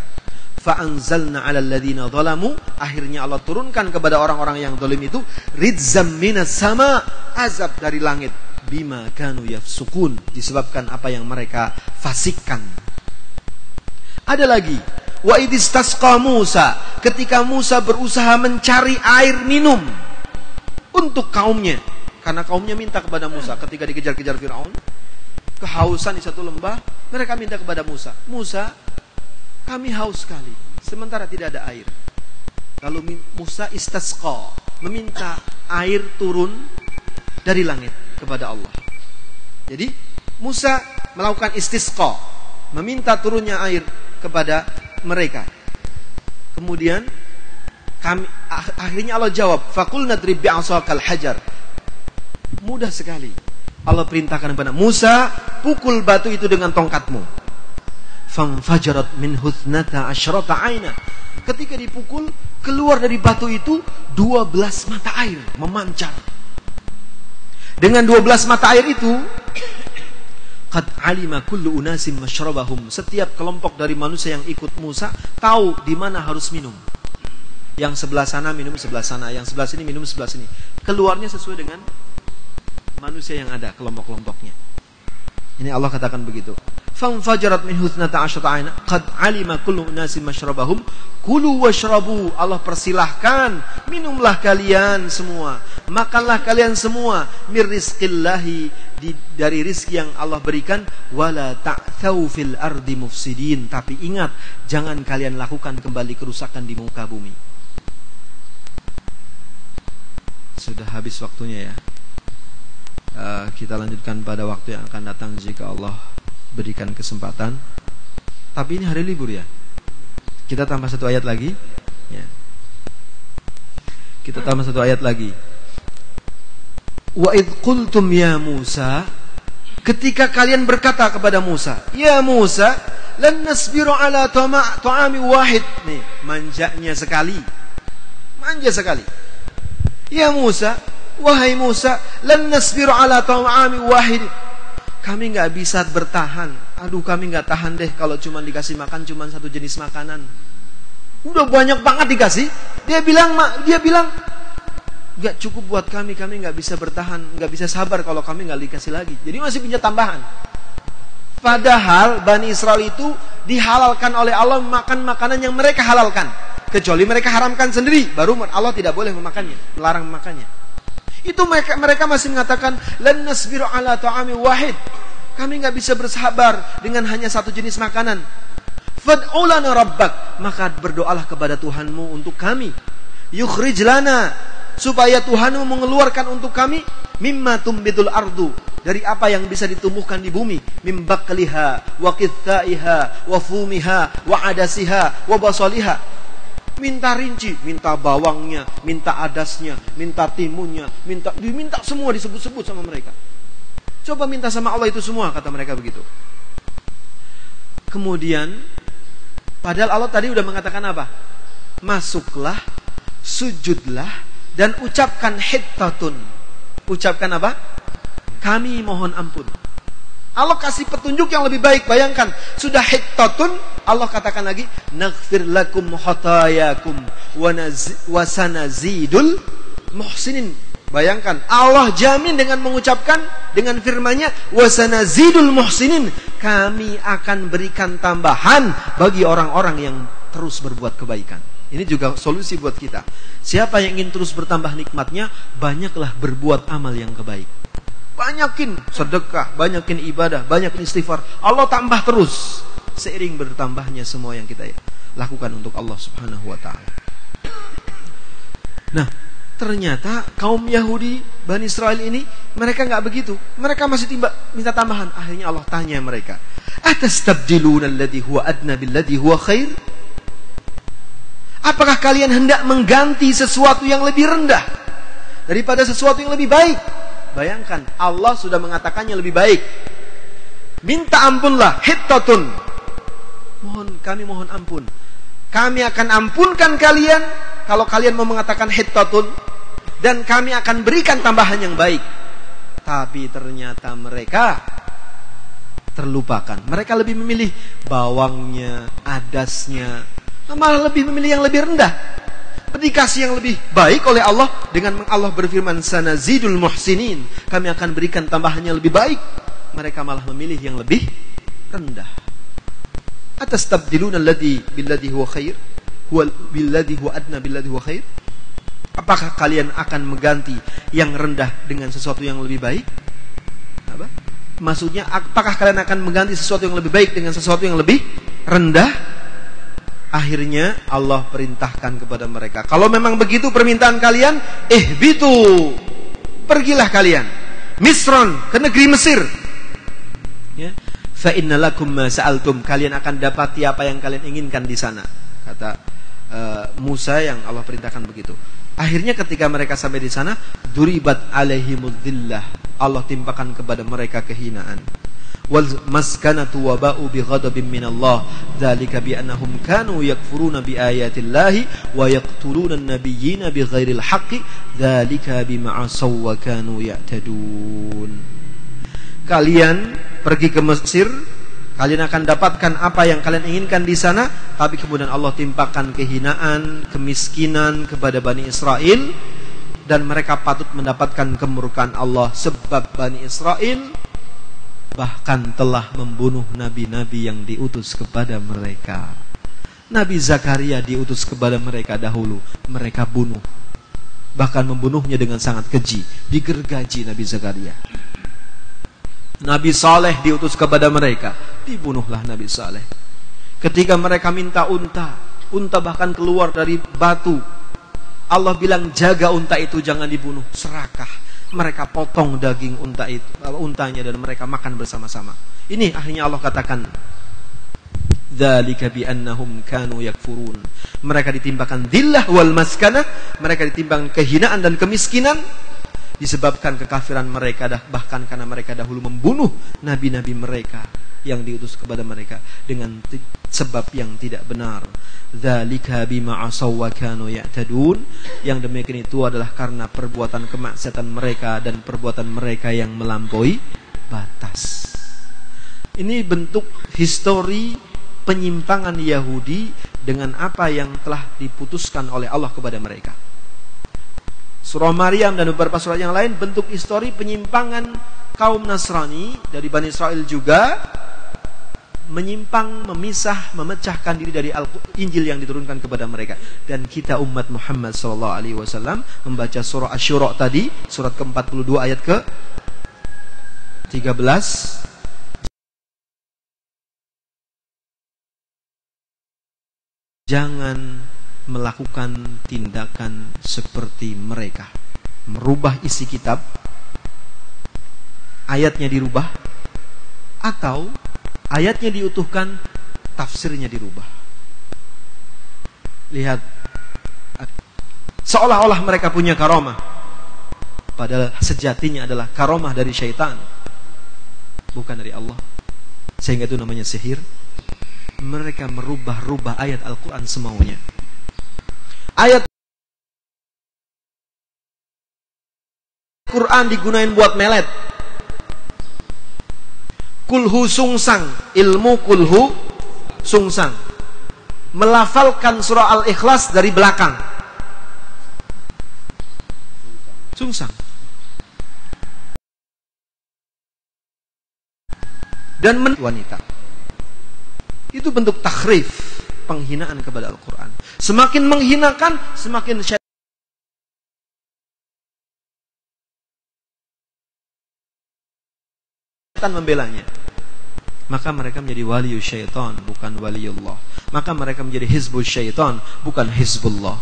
Fa anzalna 'alal ladzina zalamu, akhirnya Allah turunkan kepada orang-orang yang zalim itu ridzam minas sama, azab dari langit. bima kanu yafsukun, disebabkan apa yang mereka fasikkan. Ada lagi, wa idistasqa Musa, ketika Musa berusaha mencari air minum untuk kaumnya, karena kaumnya minta kepada Musa ketika dikejar-kejar Firaun, kehausan di satu lembah, mereka minta kepada Musa, Musa, kami haus sekali, sementara tidak ada air. Lalu Musa istasqa, meminta air turun dari langit kepada Allah. Jadi Musa melakukan istisqa, meminta turunnya air kepada mereka. Kemudian akhirnya Allah jawab, faqulna drib bi'asakal hajar. Mudah sekali. Allah perintahkan kepada Musa, pukul batu itu dengan tongkatmu. Fanfajarat min huthnata asyrata aina. Ketika dipukul, keluar dari batu itu 12 mata air memancar. Dengan 12 mata air itu, qad alima kullu unasim masyrabahum. Setiap kelompok dari manusia yang ikut Musa tahu di mana harus minum. Yang sebelah sana minum sebelah sana, yang sebelah sini minum sebelah sini. Keluarnya sesuai dengan manusia yang ada, kelompok-kelompoknya. Ini Allah katakan begitu. Fanfajarat min huthnata asyrata aina qad alima kullu unasim masyrabahum kulu washrabu. Allah persilahkan, minumlah kalian semua, makanlah kalian semua mir rizqillahi, dari rizki yang Allah berikan, wala ta'thau fil ardi mufsidin. Tapi ingat, jangan kalian lakukan kembali kerusakan di muka bumi. Sudah habis waktunya ya. Kita lanjutkan pada waktu yang akan datang jika Allah berikan kesempatan. Tapi ini hari libur ya. Kita tambah satu ayat lagi ya. Kita tambah satu ayat lagi. Wa idh qultum ya Musa, ketika kalian berkata kepada Musa, ya Musa, lan nasbiru ala ta'ami wahid. Nih, manjanya sekali. Manja sekali. Ya Musa, wahai Musa, lan nasbiru ala ta'ami wahid. Kami enggak bisa bertahan. Aduh, kami enggak tahan deh kalau cuma dikasih makan cuma satu jenis makanan. Udah banyak banget dikasih. Dia bilang enggak cukup buat kami enggak bisa bertahan, enggak bisa sabar kalau kami enggak dikasih lagi. Jadi masih punya tambahan. Padahal Bani Israel itu dihalalkan oleh Allah makan makanan yang mereka halalkan. Kecuali mereka haramkan sendiri, baru Allah tidak boleh memakannya, melarang memakannya. Itu mereka masih mengatakan lan nasbiru ala ta'ami wahid. Kami enggak bisa bersabar dengan hanya satu jenis makanan. Fad'u lana rabbak, maka berdoalah kepada Tuhanmu untuk kami. Yukhrij lana, supaya Tuhanmu mengeluarkan untuk kami mimma tumbitul ardu, dari apa yang bisa ditumbuhkan di bumi, mim baqliha wa qithaiha wa fumiha wa adasiha wa basaliha. Minta rinci, minta bawangnya, minta adasnya, minta timunnya, diminta semua, disebut-sebut sama mereka. Coba minta sama Allah itu semua, kata mereka begitu. Kemudian, padahal Allah tadi udah mengatakan apa? Masuklah, sujudlah, dan ucapkan hittatun. Ucapkan apa? Kami mohon ampun. Allah kasih petunjuk yang lebih baik. Bayangkan, sudah hittatun, Allah katakan lagi, naghfir lakum khatayakum wa sanazidul muhsinin. Bayangkan, Allah jamin dengan mengucapkan, dengan firman-Nya, wa sanazidul muhsinin, kami akan berikan tambahan bagi orang-orang yang terus berbuat kebaikan. Ini juga solusi buat kita. Siapa yang ingin terus bertambah nikmatnya, banyaklah berbuat amal yang kebaik. Banyakin sedekah, banyakin ibadah, banyakin istighfar. Allah tambah terus seiring bertambahnya semua yang kita lakukan untuk Allah Subhanahu wa taala. Nah, ternyata kaum Yahudi Bani Israel ini mereka enggak begitu. Mereka masih minta tambahan. Akhirnya Allah tanya mereka, "Atastabdiluna alladhi huwa adna billadhi huwa khair?" Apakah kalian hendak mengganti sesuatu yang lebih rendah daripada sesuatu yang lebih baik? Bayangkan, Allah sudah mengatakannya lebih baik. Minta ampunlah, hittatun. Kami mohon ampun. Kami akan ampunkan kalian kalau kalian mau mengatakan hittatun, dan kami akan berikan tambahan yang baik. Tapi ternyata mereka terlupakan. Mereka lebih memilih bawangnya, adasnya, malah lebih memilih yang lebih rendah. dikasih yang lebih baik oleh Allah dengan Allah berfirman sanazidul muhsinin, kami akan berikan tambahan yang lebih baik. Mereka malah memilih yang lebih rendah. Atastabdiluna alladhi billadhi huwa khair huwa billadhi huwa adna billadhi huwa khair? Apakah kalian akan mengganti yang rendah dengan sesuatu yang lebih baik? Apa? Maksudnya apakah kalian akan mengganti sesuatu yang lebih baik dengan sesuatu yang lebih rendah? Akhirnya Allah perintahkan kepada mereka, kalau memang begitu permintaan kalian, ihbitu, pergilah kalian Misron, ke negeri Mesir. Ya. Fa inna lakum ma sa'altum, kalian akan dapati apa yang kalian inginkan di sana. Kata Musa yang Allah perintahkan begitu. Akhirnya ketika mereka sampai di sana, duribat alaihimudillah, Allah timpakan kepada mereka kehinaan. Wal maskanatu wa ba'u bi ghadabin minallah dzalika bi annahum kanu yakfuruna bi ayatillahi wa yaqtuluna an-nabiyyina bi ghairil haqqi dzalika bima asaw wa kanu ya'tadun. Kalian pergi ke Mesir, kalian akan dapatkan apa yang kalian inginkan di sana, tapi kemudian Allah timpakan kehinaan, kemiskinan kepada Bani Israel, dan mereka patut mendapatkan kemurkaan Allah sebab Bani Israel bahkan telah membunuh nabi-nabi yang diutus kepada mereka. Nabi Zakaria diutus kepada mereka dahulu, mereka bunuh, bahkan membunuhnya dengan sangat keji, digergaji Nabi Zakaria. Nabi Saleh diutus kepada mereka, dibunuhlah Nabi Saleh. Ketika mereka minta unta bahkan keluar dari batu, Allah bilang jaga unta itu jangan dibunuh, serakah. Mereka potong daging untanya dan mereka makan bersama-sama. Ini akhirnya Allah katakan, dzalika bi annahum kanu yakfurun. Mereka ditimbakan dhillah wal maskanah, mereka ditimbang kehinaan dan kemiskinan disebabkan kekafiran mereka, bahkan karena mereka dahulu membunuh nabi-nabi mereka yang diutus kepada mereka dengan sebab yang tidak benar. Dzalika bima asaw wa kanu ya'tadun. Yang demikian itu adalah karena perbuatan kemaksiatan mereka dan perbuatan mereka yang melampaui batas. Ini bentuk histori penyimpangan Yahudi dengan apa yang telah diputuskan oleh Allah kepada mereka. Surah Maryam dan beberapa surat yang lain bentuk histori penyimpangan kaum Nasrani dari Bani Israel juga, menyimpang, memisah, memecahkan diri dari Injil yang diturunkan kepada mereka. Dan kita umat Muhammad SAW membaca surah Asy-Syura tadi, surat ke-42 ayat ke-13. Jangan melakukan tindakan seperti mereka, merubah isi kitab, ayatnya dirubah, atau ayatnya diutuhkan, tafsirnya dirubah. Lihat, seolah-olah mereka punya karamah, padahal sejatinya adalah karamah dari syaitan, bukan dari Allah. Sehingga itu namanya sihir. Mereka merubah-rubah ayat Al-Quran semaunya. Ayat Quran digunain buat melet. Kulhu sungsang, ilmu kulhu sungsang. Melafalkan surah Al-Ikhlas dari belakang. Sungsang. Dan wanita. Itu bentuk takhrif, penghinaan kepada Al-Quran. Semakin menghinakan, semakin syaitan membelanya. Maka mereka menjadi waliyu syaitan, bukan waliullah. Maka mereka menjadi hizbul syaitan, bukan hizbullah.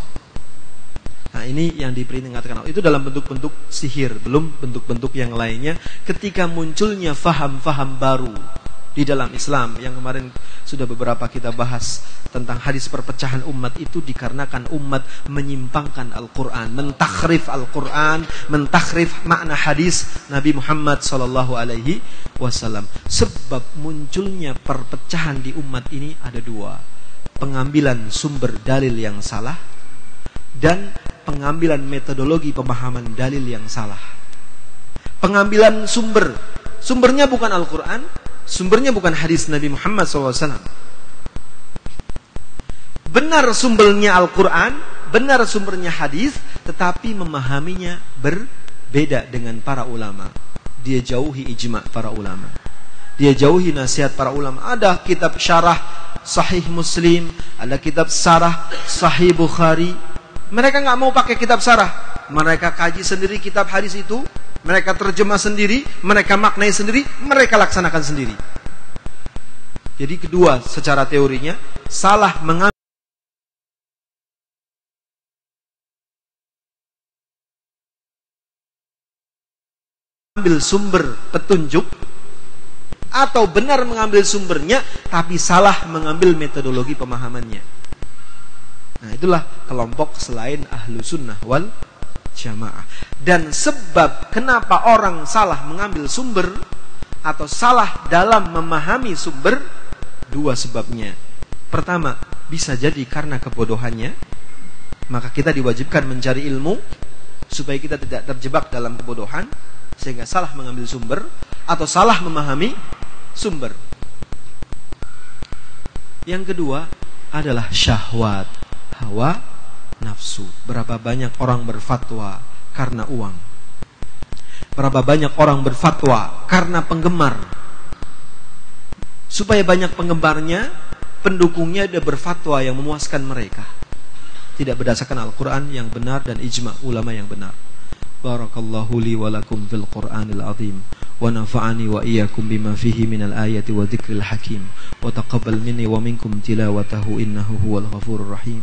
Nah, ini yang diperingatkan. Itu dalam bentuk-bentuk sihir, belum bentuk-bentuk yang lainnya. Ketika munculnya faham-faham baru di dalam Islam, yang kemarin sudah beberapa kita bahas tentang hadis perpecahan umat, itu dikarenakan umat menyimpangkan Al-Quran, mentakhrif Al-Quran, mentakhrif makna hadis Nabi Muhammad SAW. Sebab munculnya perpecahan di umat ini ada dua: pengambilan sumber dalil yang salah dan pengambilan metodologi pemahaman dalil yang salah. Pengambilan sumbernya bukan Al-Quran, sumbernya bukan hadis Nabi Muhammad SAW. Benar sumbernya Al-Quran, benar sumbernya hadis, tetapi memahaminya berbeda dengan para ulama. Dia jauhi ijma' para ulama. Dia jauhi nasihat para ulama. Ada kitab syarah Sahih Muslim, ada kitab syarah Sahih Bukhari. Mereka nggak mau pakai kitab syarah. Mereka kaji sendiri kitab hadis itu, mereka terjemah sendiri, mereka maknai sendiri, mereka laksanakan sendiri. Jadi kedua, secara teorinya salah mengambil sumber petunjuk, atau benar mengambil sumbernya tapi salah mengambil metodologi pemahamannya. Nah, itulah kelompok selain ahlu sunnah wal jamaah. Dan sebab kenapa orang salah mengambil sumber atau salah dalam memahami sumber, dua sebabnya. Pertama, bisa jadi karena kebodohannya, maka kita diwajibkan mencari ilmu supaya kita tidak terjebak dalam kebodohan sehingga salah mengambil sumber atau salah memahami sumber. Yang kedua adalah syahwat, hawa nafsu. Berapa banyak orang berfatwa karena uang? Berapa banyak orang berfatwa karena penggemar? Supaya banyak penggemarnya, pendukungnya dia berfatwa yang memuaskan mereka, tidak berdasarkan Al-Quran yang benar dan ijma' ulama yang benar. Barakallahu li wa lakum fil Qur'anil azim wa nafa'ani wa iyyakum bima fihi minal ayati wa dzikril hakim wa taqabbal minni wa minkum tilawatahu innahu huwal ghafurur rahim.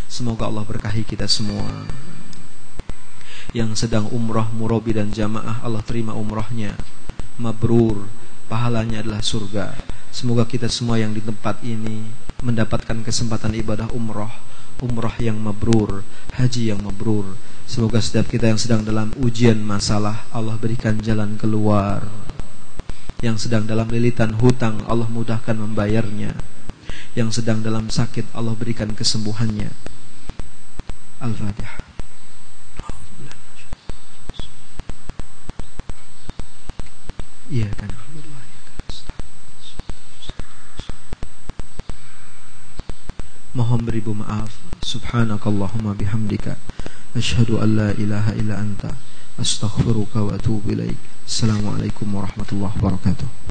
Semoga Allah berkahi kita semua. Yang sedang umrah, murabi dan jamaah, Allah terima umrahnya, mabrur, pahalanya adalah surga. Semoga kita semua yang di tempat ini mendapatkan kesempatan ibadah umrah yang mabrur, haji yang mabrur. Semoga setiap kita yang sedang dalam ujian masalah, Allah berikan jalan keluar. Yang sedang dalam lilitan hutang, Allah mudahkan membayarnya. Yang sedang dalam sakit, Allah berikan kesembuhannya. Al-Fatihah. Iya kan. Mohon beribu maaf. Subhanakallahumma bihamdika asyhadu an la ilaha illa anta astaghfiruka wa atubu ilaik. Assalamualaikum warahmatullahi wabarakatuh.